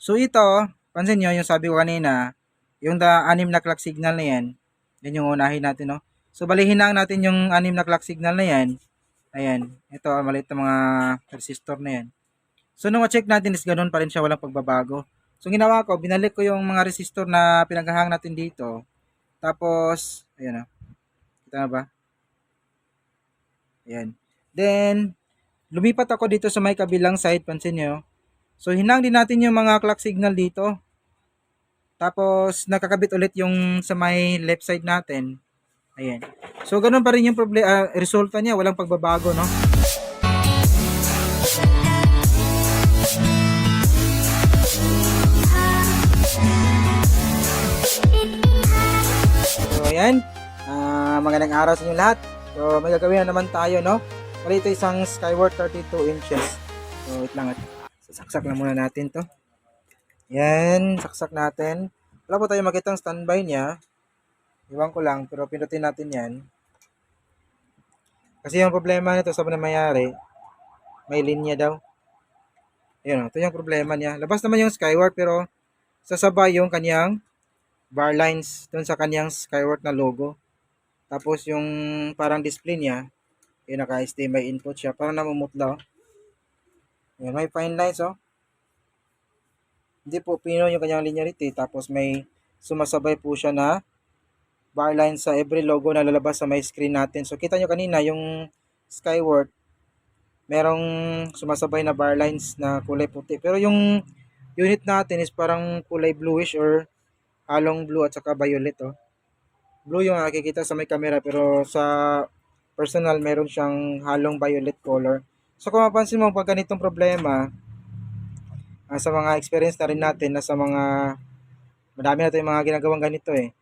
So ito, pansin nyo yung sabi ko kanina, yung anim na clock signal na yan yung unahin natin, no? So balihin lang natin yung anim na clock signal na yan. Ayan, ito maliit na mga resistor na yan. So nung ma-check natin is ganun pa rin siya, walang pagbabago. So ginawa ko, binalik ko yung mga resistor na pinaghahang natin dito. Tapos, ayan o, kita na ba? Ayan. Then, lumipat ako dito sa may kabilang side, pansin nyo. So hinang din natin yung mga clock signal dito. Tapos, nakakabit ulit yung sa may left side natin. Ayan. So, ganun pa rin yung resulta niya. Walang pagbabago, no? So, ayan. Magandang araw sa inyo lahat. So, may gagawin na naman tayo, no? Pala ito isang Skyward 32 inches. So, wait lang. Sasaksak lang muna natin to. Yan. Saksak natin. Wala po tayo makitang standby niya. Iwan ko lang, pero pinutin natin yan. Kasi yung problema nito sa mayari, may linya daw. Ayun, ito yung problema niya. Labas naman yung Skyward, pero sasabay yung kanyang bar lines dun sa kanyang Skyward na logo. Tapos yung parang display niya, yung naka-HDMI input siya, parang namumutla. Yan, may fine lines, oh. Hindi po pino yung kanyang linearity, tapos may sumasabay po siya na bar lines sa every logo na lalabas sa may screen natin. So kita nyo kanina yung Skyward, merong sumasabay na bar lines na kulay puti. Pero yung unit natin is parang kulay bluish or halong blue at saka violet, oh. Blue yung nakikita sa may camera, pero sa personal meron siyang halong violet color. So kung mapansin mo, pag ganitong problema, sa mga experience na rin natin na sa mga madami na tayong mga ginagawang ganito eh.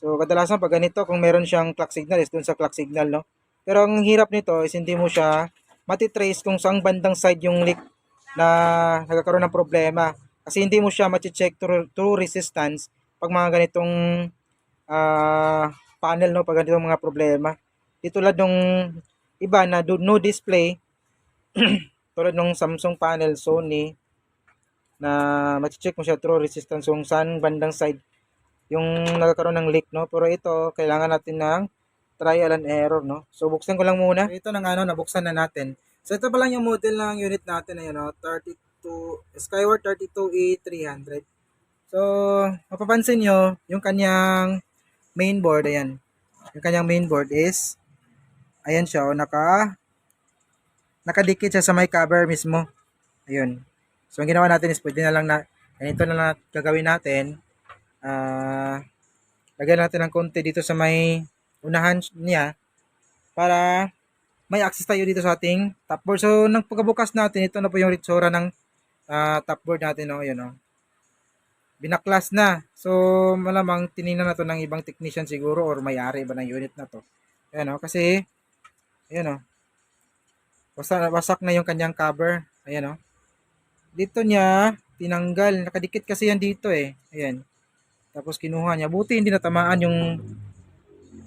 So kadalasan pag ganito, kung meron siyang clock signal is dun sa clock signal, no? Pero ang hirap nito is hindi mo siya matitrace kung saan bandang side yung leak na nagkakaroon ng problema. Kasi hindi mo siya mati-check through resistance pag mga ganitong panel, no, pag ganitong mga problema. Di tulad nung iba na no display, tulad nung Samsung panel, Sony, na mati-check mo siya through resistance kung saan bandang side yung nagkakaroon ng leak, no? Pero ito, kailangan natin ng trial and error, no? So, buksan ko lang muna. Ito na nga, no, nabuksan na natin. So, ito pa lang yung model ng unit natin, ayun, no? 32, Skyward 32E300. So, mapapansin nyo, yung kanyang mainboard, ayan. Yung kanyang mainboard is, ayan siya, oh, nakadikit siya sa may cover mismo. Ayun. So, ang ginawa natin is pwede na lang na, ganito na lang gagawin natin. Lagyan natin ng konti dito sa may unahan niya para may access tayo dito sa ating top board. So, nang pagkabukas natin, ito na po yung ritsura ng top board natin. No? Ayan, no? Binaklas na. So, malamang tinignan na to ng ibang technician siguro or may-ari ba ng unit na to. Ayan, no? Kasi, ayan, no? Wasak na yung kanyang cover. Ayan, no? Dito niya tinanggal. Nakadikit kasi yan dito eh. Ayan. Tapos kinuha niya. Buti hindi natamaan yung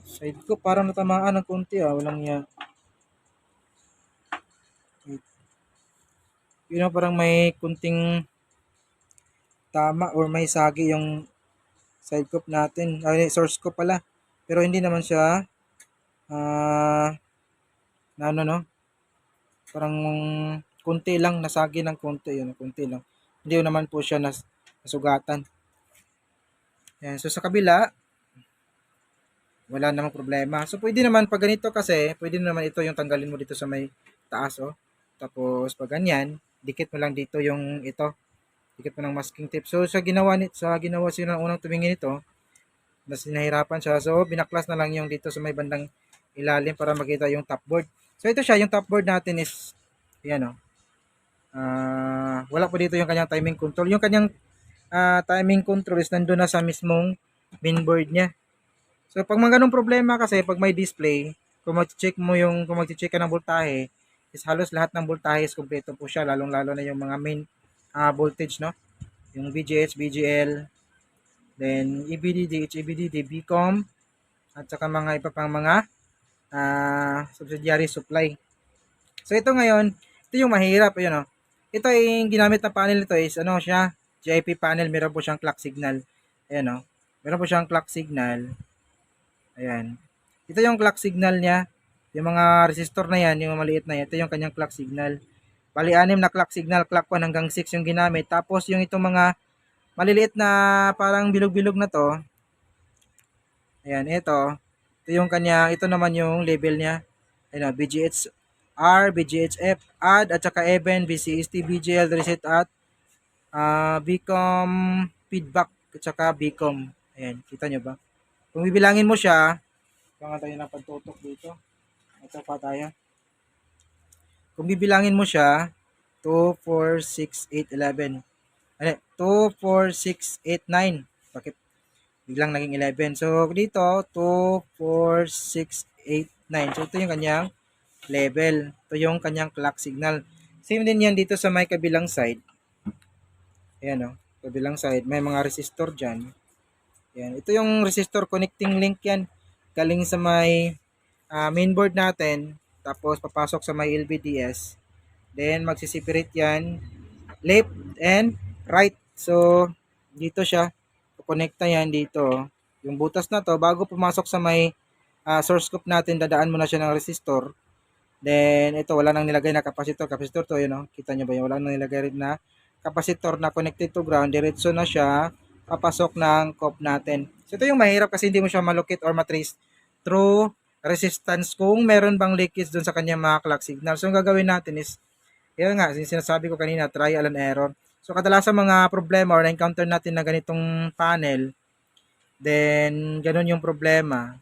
side ko. Parang natamaan ng konti ah. Walang niya. Yun know, parang may kunting tama or may sagi yung side cup natin. Source cup pala. Pero hindi naman siya na ano no. Parang kunti lang. Nasagi ng konti. Yun, kunti lang. Hindi naman po siya nasugatan. Yan. So sa kabila, wala namang problema. So pwede naman pag ganito kasi, pwede naman ito yung tanggalin mo dito sa may taas, oh. Tapos pag ganyan, dikit mo lang dito yung ito. Dikit mo ng masking tape. So sa ginawa siya ng unang tumingin ito, na sinahirapan siya. So binaklas na lang yung dito sa may bandang ilalim para makita yung top board. So ito siya, yung top board natin is yan, oh. Wala po dito yung kanyang timing control. Yung kanyang timing control is nandun na sa mismong mainboard niya. So, pag mga ganong problema kasi, pag may display, kung mag-check ka ng voltahe, is halos lahat ng voltahe is kompleto po siya, lalong-lalo na yung mga main voltage, no? Yung VGH, VGL, then EBD, DHEBD, DBCOM, at saka mga iba pang mga subsidiary supply. So, ito ngayon, ito yung mahirap, yun, no? Ito yung ginamit na panel nito is, ano siya, GIP panel, meron po siyang clock signal. Ayan o. Meron po siyang clock signal. Ayan. Ito yung clock signal niya. Yung mga resistor na yan, yung maliit na yan, ito yung kanyang clock signal. Bali, 6 na clock signal, clock 1 hanggang 6 yung ginamit. Tapos yung itong mga maliliit na parang bilog-bilog na to, ayan, ito yung kanya, ito naman yung label niya. Ayan, BGHR, BGHF, add, at saka even, BCST, BGL, reset at Bcom feedback, at saka Bcom. Ayan, kita nyo ba? Kung bibilangin mo siya, kung tayo na pagtutok dito, ito pa tayo. Kung bibilangin mo siya, 2, 4, 6, 8, 11. Ano, 2, 4, 6, 8, 9. Bakit biglang naging 11? So, dito, 2, 4, 6, 8, 9. So, ito yung kanyang level. Ito yung kanyang clock signal. Same din yan dito sa may kabilang side. Ayan o, kabilang side. May mga resistor dyan. Ayan. Ito yung resistor connecting link yan. Galing sa may mainboard natin. Tapos, papasok sa may LVDS. Then, magsiseparate yan. Left and right. So, dito siya. Kukonekta yan dito. Yung butas na to, bago pumasok sa may source scope natin, dadaan mo na siya ng resistor. Then, ito, wala nang nilagay na capacitor. Capacitor to, yun, no? Kita nyo ba yun? Wala nang nilagay rin na capacitor na connected to ground. Diretso na siya, papasok ng cope natin. So, ito yung mahirap kasi hindi mo siya malocate or matrace through resistance kung meron bang leakage dun sa kanyang mga clock signal. So, ang gagawin natin is, yun nga, sinasabi ko kanina, trial and error. So, kadalasan mga problema or na-encounter natin na ganitong panel, then, ganun yung problema.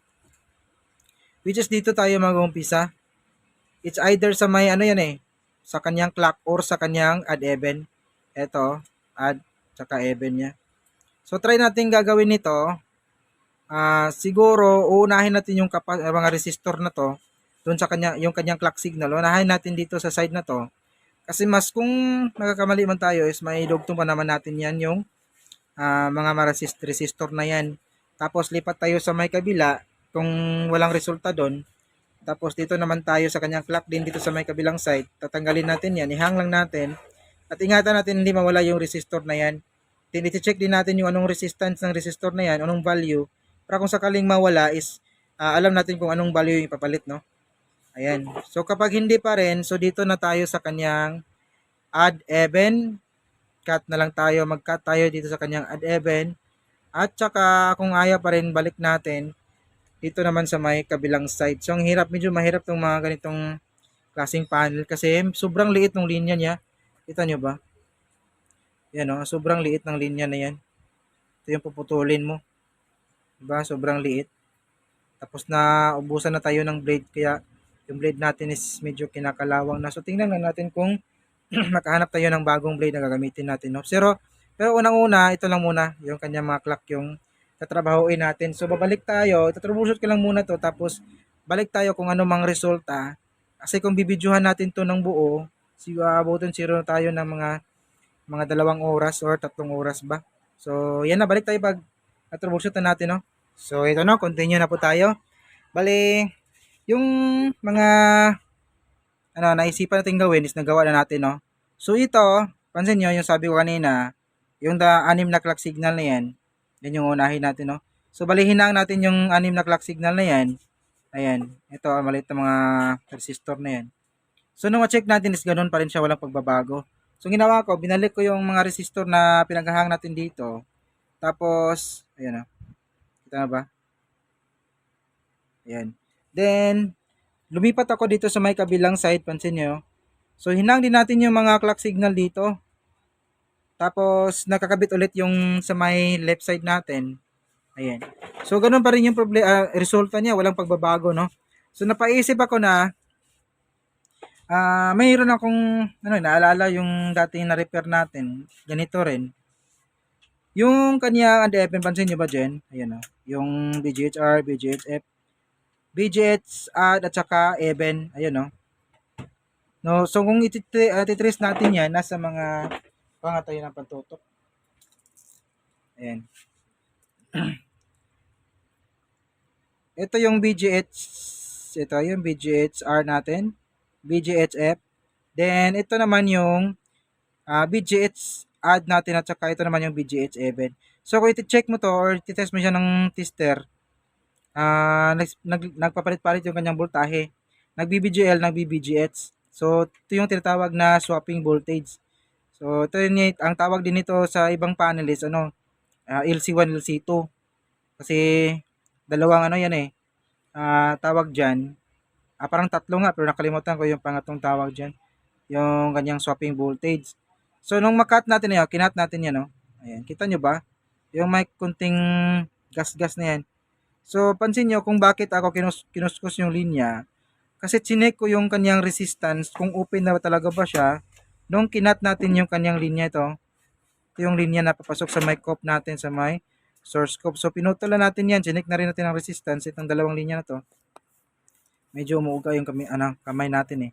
Which is dito tayo mag-umpisa. It's either sa may ano yan sa kanyang clock or sa kanyang add even. Ito, add, tsaka even niya. So, try natin gagawin nito. Siguro, uunahin natin yung mga resistor na to, doon sa yung kanyang clock signal. Unahin natin dito sa side na to. Kasi mas kung nagkakamali man tayo is may dugtong pa naman natin yan yung mga resistor na yan. Tapos lipat tayo sa may kabila kung walang resulta doon. Tapos dito naman tayo sa kanyang clock din dito sa may kabilang side. Tatanggalin natin yan, ihang lang natin. At ingatan natin hindi mawala yung resistor na yan. Check din natin yung anong resistance ng resistor na yan, anong value. Para kung sakaling mawala is alam natin kung anong value yung ipapalit, no? Ayan. So kapag hindi pa rin, so dito na tayo sa kanyang add even. Cut na lang tayo, mag-cut tayo dito sa kanyang add even. At saka kung ayaw pa rin, balik natin dito naman sa may kabilang side. So, ang hirap, medyo mahirap tong mga ganitong klaseng panel kasi sobrang liit ng linya niya. Kita nyo ba? Yan o, sobrang liit ng linya na yan. Ito yung puputulin mo. Diba? Sobrang liit. Tapos na ubusan na tayo ng blade kaya yung blade natin is medyo kinakalawang na. So, tingnan lang natin kung makahanap tayo ng bagong blade na gagamitin natin. No? Pero unang-una, ito lang muna, yung kanyang mga clock yung tatrabahuin natin. So, babalik tayo. Troubleshoot ko lang muna to. Tapos, balik tayo kung ano mang resulta. Kasi kung bibidyohan natin to ng buo, abutin zero tayo ng mga 2 oras or 3 oras ba. So, yan na. Balik tayo pag troubleshoot na natin, no? So, ito na. Continue na po tayo. Bali, yung mga naisipan natin gawin is nagawa na natin, no? So, ito, pansin nyo, yung sabi ko kanina, yung 6 na clock signal na yan, yan yung unahin natin, no? So, balihin lang natin yung 6 na clock signal na yan. Ayan. Ito, maliit na mga resistor na yan. So, nung ma-check natin is ganun pa rin siya, walang pagbabago. So, ginawa ko, binalik ko yung mga resistor na pinaghahang natin dito. Tapos, ayan na. Kita na ba? Ayan. Then, lumipat ako dito sa may kabilang side, pansin nyo. So, hinang din natin yung mga clock signal dito. Tapos, nakakabit ulit yung sa may left side natin. Ayan. So, ganun pa rin yung resulta niya. Walang pagbabago, no? So, napaisip ako na mayroon akong naalala yung dating na-repair natin. Ganito rin. Yung kanyang ADF, pansin nyo ba dyan? Ayan, no? Yung BGHR, BGHF, BGH at saka even. Ayan, no? No, so, kung ititrace natin yan, nasa mga tayo ng pantutok. Ayan. Ito yung BGH. Ito yung BGHR natin. BGHF. Then, ito naman yung BGH add natin at saka ito naman yung BGH11. So kung i-check mo to or i-test mo siya ng tester, nagpapalit-palit yung kanyang voltahe. Nag-BBGL, nag-BBGH. So ito yung tinatawag na swapping voltage. So ito yung ang tawag din nito sa ibang panel is LC1, LC2. Kasi dalawang yan tawag diyan. Parang tatlo nga pero nakalimutan ko yung pangatlong tawag diyan. Yung kanyang swapping voltage. So nung makat natin kinat natin yan, ayan, kita nyo ba? Yung may kunting gas-gas na yan. So pansin nyo kung bakit ako kinuskus yung linya. Kasi chinek ko yung kanyang resistance, kung open na talaga ba siya. Nung kinat natin yung kanyang linya ito yung linya na papasok sa mic cup natin sa may source cup. So pinutulan natin yan, chinek na rin natin ang resistance itong dalawang linya na to. Medyo umuuga yung kamay natin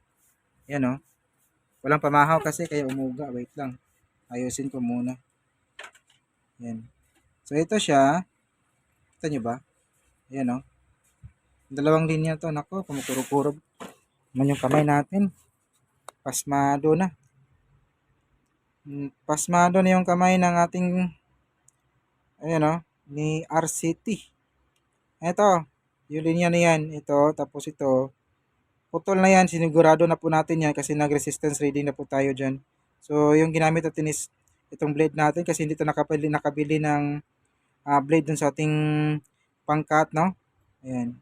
Yan Walang pamahaw kasi kaya umuga. Wait lang. Ayusin ko muna. Yan. So ito siya. Kita nyo ba? Ayan dalawang linya to. Nako, kumukurog-kurog. Man yung kamay natin. Pasmado na. Pasmado na yung kamay ng ating ni RCT. Ito. Yung linya na yan. Ito. Tapos ito. Putol na yan, sinigurado na po natin yan kasi nag-resistance reading na po tayo dyan. So, yung ginamit natin is itong blade natin kasi hindi ito nakabili ng blade dun sa ating pangkat, no? Ayan.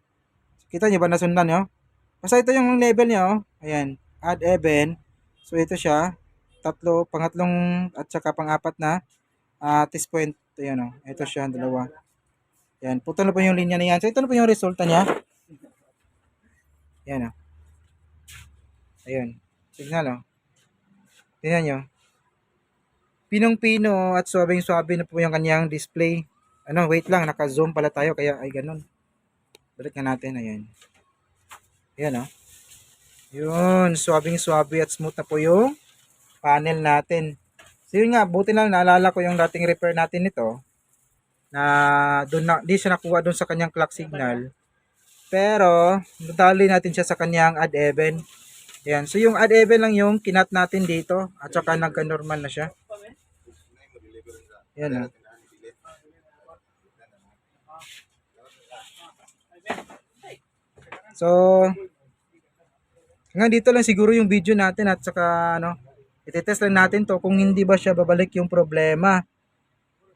Kita nyo ba nasundan, no? Basta ito yung level nyo, ayan. Add even. So, ito siya. Pangatlong at saka pang-apat na test point. Ayan, ito siya, dalawa. Ayan, putol na po yung linya na yan. So, ito na po yung resulta niya. Ayan, Ayun. Signal, Tingnan nyo. Pinong-pino at swabing-swabe na po yung kanyang display. Wait lang. Naka-zoom pala tayo. Kaya ay ganun. Balik na natin. Ayan. Ayan, Yun. Swabing-swabe at smooth na po yung panel natin. So, yun nga. Buti lang naalala ko yung dating repair natin nito. Na di siya nakuha doon sa kanyang clock signal. Pero, nadali natin siya sa kanyang add even. Ayan. So, yung add even lang yung kinat natin dito. At saka nagka-normal na siya. Ayan, So, hanggang dito lang siguro yung video natin. At saka, itetest lang natin to kung hindi ba siya babalik yung problema.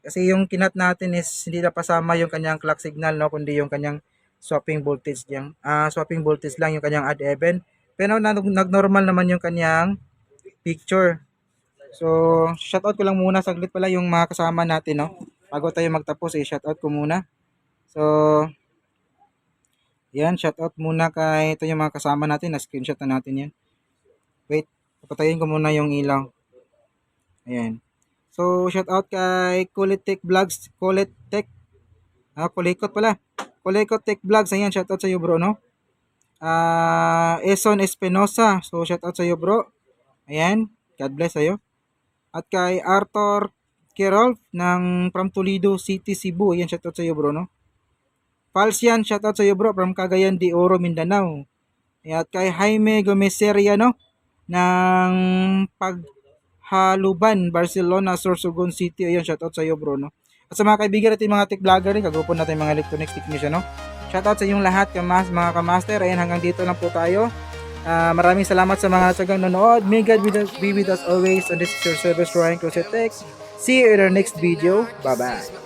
Kasi yung kinat natin is hindi na pasama yung kanyang clock signal, kundi yung kanyang swapping voltage lang. Swapping voltage lang yung kanyang add even. Pero nag-normal naman yung kanyang picture. So, shoutout ko lang muna saglit pala yung mga kasama natin, Bago tayo magtapos, shoutout ko muna. So, yan, shoutout muna kay ito yung mga kasama natin. Na-screenshot na natin yan. Wait, papatayin ko muna yung ilaw. Ayan. So, shoutout kay Kulitek Vlogs. Kulitek. Kulikot pala. Kulikot Tech Vlogs. Ayan, shoutout sa iyo bro, Eson Espinosa. So, shoutout sa iyo bro. Ayan, God bless sa'yo. At kay Arthur Kirolf from Toledo City, Cebu. Ayan, shoutout sa iyo bro, Falsian, shoutout sa iyo bro from Cagayan de Oro, Mindanao. At kay Jaime Gomeseria, ng Paghaluban, Barcelona, Sorsogon City. Ayan, shoutout sa iyo bro, At sa mga kaibigan natin, mga tech vlogger, kagrupo natin mga electronics technician, Shoutout sa inyong lahat, mga kamaster. Ayan, hanggang dito lang po tayo. Maraming salamat sa mga sagang nanood. May God be with us always. And this is your service, Ryan Closet Tech. See you in our next video. Bye-bye.